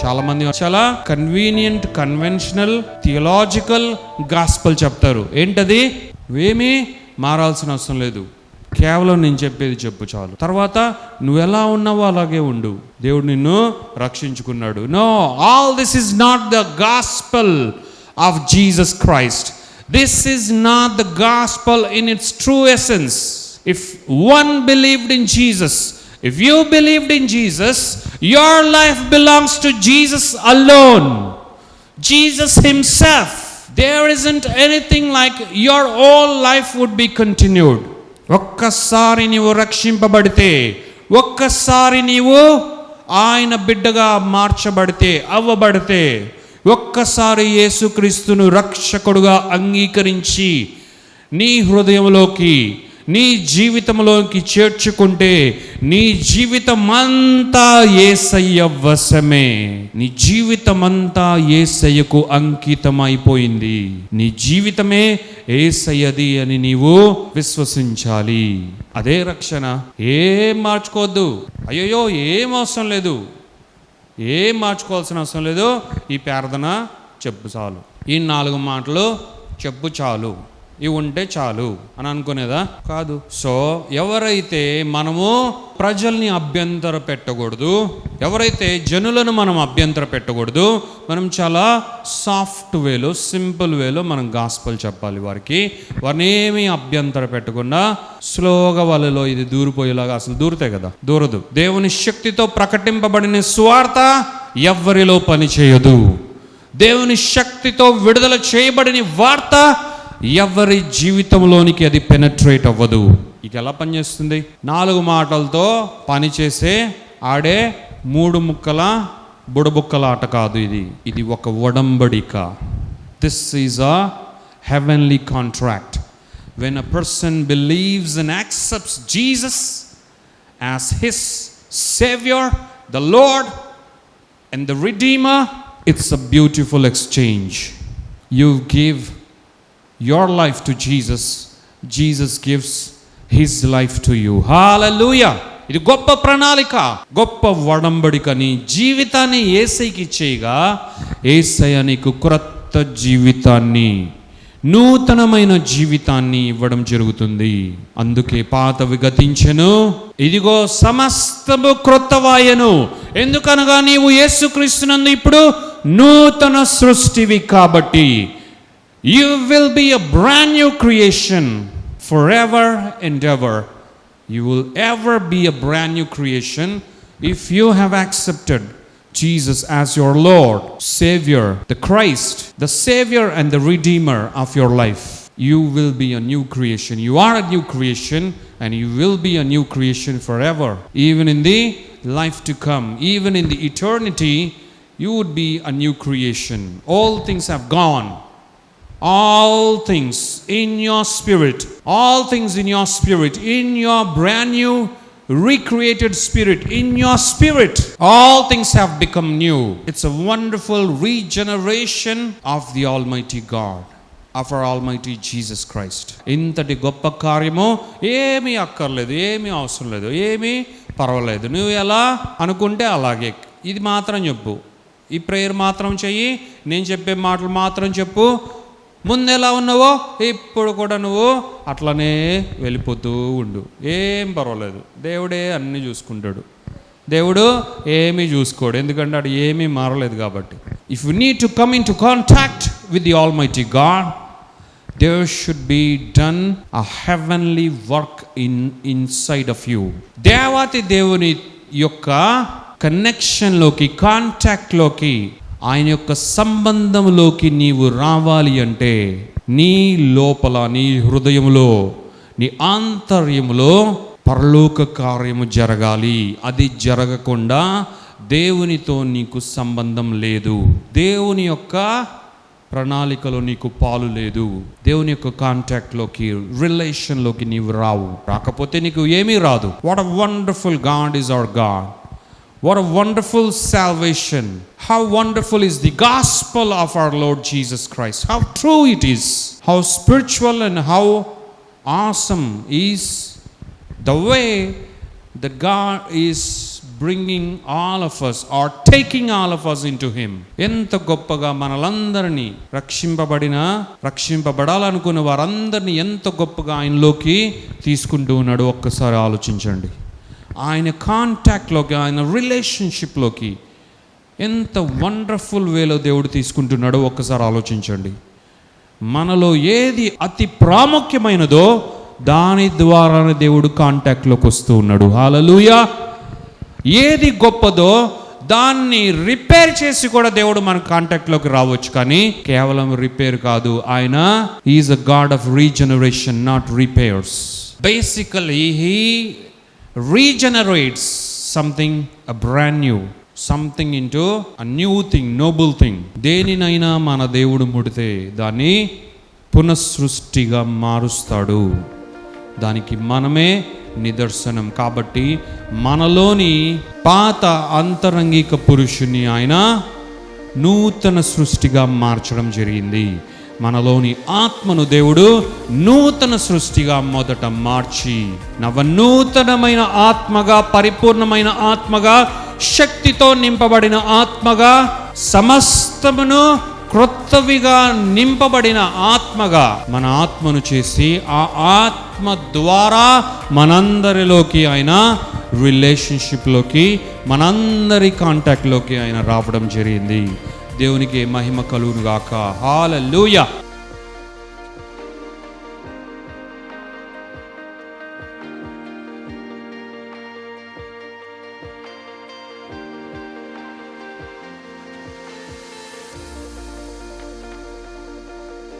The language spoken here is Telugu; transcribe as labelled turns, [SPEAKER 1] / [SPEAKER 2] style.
[SPEAKER 1] చాలా మంది చాలా కన్వీనియంట్, కన్వెన్షనల్, థియలాజికల్ గాస్పల్ చెప్తారు. ఏంటది? ఏమీ మారాల్సిన అవసరం లేదు, కేవలం నేను చెప్పేది చెప్పు చాలు, తర్వాత నువ్వు ఎలా ఉన్నావో అలాగే ఉండు, దేవుడు నిన్ను రక్షించుకున్నాడు. No, all this is not the gospel of Jesus Christ. This is not the gospel in its true essence. If one believed in Jesus, if you believed in Jesus, your life belongs to Jesus alone, Jesus himself. There isn't anything like your whole life would be continued. ఒక్కసారి నీవు రక్షింపబడితే, ఒక్కసారి నీవు ఆయన బిడ్డగా మార్చబడితే, అవ్వబడితే, ఒక్కసారి యేసుక్రీస్తును రక్షకుడుగా అంగీకరించి నీ హృదయంలోకి, నీ జీవితంలోకి చేర్చుకుంటే, నీ జీవితం అంతా యేసయ్య వశమే. నీ జీవితం అంతా యేసయ్యకు అంకితమైపోయింది. నీ జీవితమే యేసయ్యది అని నీవు విశ్వసించాలి. అదే రక్షణ. ఏం మార్చుకోవద్దు. అయ్యో ఏం అవసరం లేదు, ఏం మార్చుకోవాల్సిన అవసరం లేదు. ఈ ప్రార్థన చెప్పు చాలు, ఈ 4 మాటలు చెప్పు చాలు, ఇవి ఉంటే చాలు అని అనుకునేదా? కాదు. సో ఎవరైతే మనము ప్రజల్ని అభ్యంతర పెట్టకూడదు, ఎవరైతే జనులను మనం అభ్యంతర పెట్టకూడదు, మనం చాలా సాఫ్ట్ వేలో, సింపుల్ వేలో మనం గాస్పల్ చెప్పాలి వారికి. వారిని ఏమీ అభ్యంతర పెట్టకుండా స్లోగా వాళ్ళలో ఇది దూరిపోయేలాగా, అసలు దూరితే కదా, దూరదు. దేవుని శక్తితో ప్రకటింపబడిన సువార్త ఎవ్వరిలో పని చేయదు. దేవుని శక్తితో విడుదల చేయబడిన వార్త ఎవరి జీవితంలోనికి అది పెనట్రేట్ అవ్వదు. ఇక ఎలా పనిచేస్తుంది? 4 మాటలతో పనిచేసే ఆడే 3 ముక్కల బుడబుక్కల ఆట కాదు ఇది. ఇది ఒక ఒడంబడిక. This is a heavenly contract. When a person believes and accepts Jesus as his saviour, the lord and the redeemer, it's a beautiful exchange. You give your life to Jesus, Jesus gives his life to you. Hallelujah. ఇది గొప్ప ప్రణాళిక, గొప్ప వడంబడిక. నీ జీవితాన్ని యేసయ్యకి ఇచ్చేయగా యేసయ్య నీకు క్రొత్త జీవితాన్ని, నూతనమైన జీవితాన్ని ఇవ్వడం జరుగుతుంది. అందుకే పాతవి గతించెను, ఇదిగో సమస్తము క్రొత్తవాయెను. ఎందుకనగా నీవు యేసుక్రీస్తునందు ఇప్పుడు నూతన సృష్టివి కాబట్టి. You will be a brand new creation forever and ever. You will ever be a brand new creation if you have accepted Jesus as your Lord, Savior, the Christ, the Savior and the Redeemer of your life. You will be a new creation. You are a new creation and you will be a new creation forever. Even in the life to come, even in the eternity, you would be a new creation. All things have gone. All things in your spirit, all things in your spirit, in your brand new recreated spirit, in your spirit, all things have become new. It's a wonderful regeneration of the Almighty God, of our Almighty Jesus Christ. ఇంతటి గొప్ప కార్యము ఏమీ అక్కర్లేదు, ఏమీ అవసరం లేదు, ఏమీ పర్వాలేదు. నువ్వు ఎలా అనుకుంటే అలాగే. ఇది మాత్రం చెప్పు, ఈ ప్రేయర్ మాత్రం చెయ్యి, నేను చెప్పే మాటలు మాత్రం చెప్పు. ముందు ఎలా ఉన్నావో ఇప్పుడు కూడా నువ్వు అట్లనే వెళ్ళిపోతూ ఉండు, ఏం పర్వాలేదు. దేవుడే అన్నీ చూసుకుంటాడు. దేవుడు ఏమీ చూసుకోడు, ఎందుకంటే అది ఏమీ మారలేదు కాబట్టి. If you need to come in to contact with the almighty God, there should be done a heavenly work inside of you. దేవాతి దేవుని యొక్క కనెక్షన్లోకి, కాంటాక్ట్లోకి, ఆయన యొక్క సంబంధంలోకి నీవు రావాలి అంటే నీ లోపల, నీ హృదయంలో, నీ ఆంతర్యములో పరలోక కార్యము జరగాలి. అది జరగకుండా దేవునితో నీకు సంబంధం లేదు. దేవుని యొక్క ప్రణాళికలో నీకు పాలు లేదు. దేవుని యొక్క కాంటాక్ట్లోకి, రిలేషన్లోకి నీవు రావు. రాకపోతే నీకు ఏమీ రాదు. What a wonderful God is our God. What a wonderful salvation. How wonderful is the gospel of our Lord Jesus Christ. How true it is. How spiritual and how awesome is the way that God is bringing all of us or taking all of us into him. ఎంత గొప్పగా మనలందరినీ రక్షింపబడాలనుకున్న వారందరినీ ఎంత గొప్పగా ఆయనలోకి తీసుకుంటూ ఉన్నాడు ఒక్కసారి ఆలోచించండి. ఆయన కాంటాక్ట్లోకి, ఆయన రిలేషన్షిప్లోకి ఎంత వండర్ఫుల్ వేలో దేవుడు తీసుకుంటున్నాడో ఒక్కసారి ఆలోచించండి. మనలో ఏది అతి ప్రాముఖ్యమైనదో దాని ద్వారానే దేవుడు కాంటాక్ట్లోకి వస్తూ ఉన్నాడు. హల్లెలూయా. ఏది గొప్పదో దాన్ని రిపేర్ చేసి కూడా దేవుడు మన కాంటాక్ట్లోకి రావచ్చు, కానీ కేవలం రిపేర్ కాదు. ఆయన is a god of regeneration, not repairs. Basically he regenerates something a brand new, something into a new thing, noble thing. దేనినైనా మన దేవుడు ముడితే దాన్ని పునఃసృష్టిగా మారుస్తాడు. దానికి మనమే నిదర్శనం. కాబట్టి మనలోని పాత అంతరంగిక పురుషుని ఆయన నూతన సృష్టిగా మార్చడం జరిగింది. మనలోని ఆత్మను దేవుడు నూతన సృష్టిగా మొదట మార్చి నవనూతనమైన ఆత్మగా, పరిపూర్ణమైన ఆత్మగా, శక్తితో నింపబడిన ఆత్మగా, సమస్తమును క్రొత్తవిగా నింపబడిన ఆత్మగా మన ఆత్మను చేసి ఆ ఆత్మ ద్వారా మనందరిలోకి ఆయన రిలేషన్షిప్లోకి, మనందరి కాంటాక్ట్లోకి ఆయన రావడం జరిగింది. దేవునికి మహిమ కలుగును గాక. హల్లెలూయా.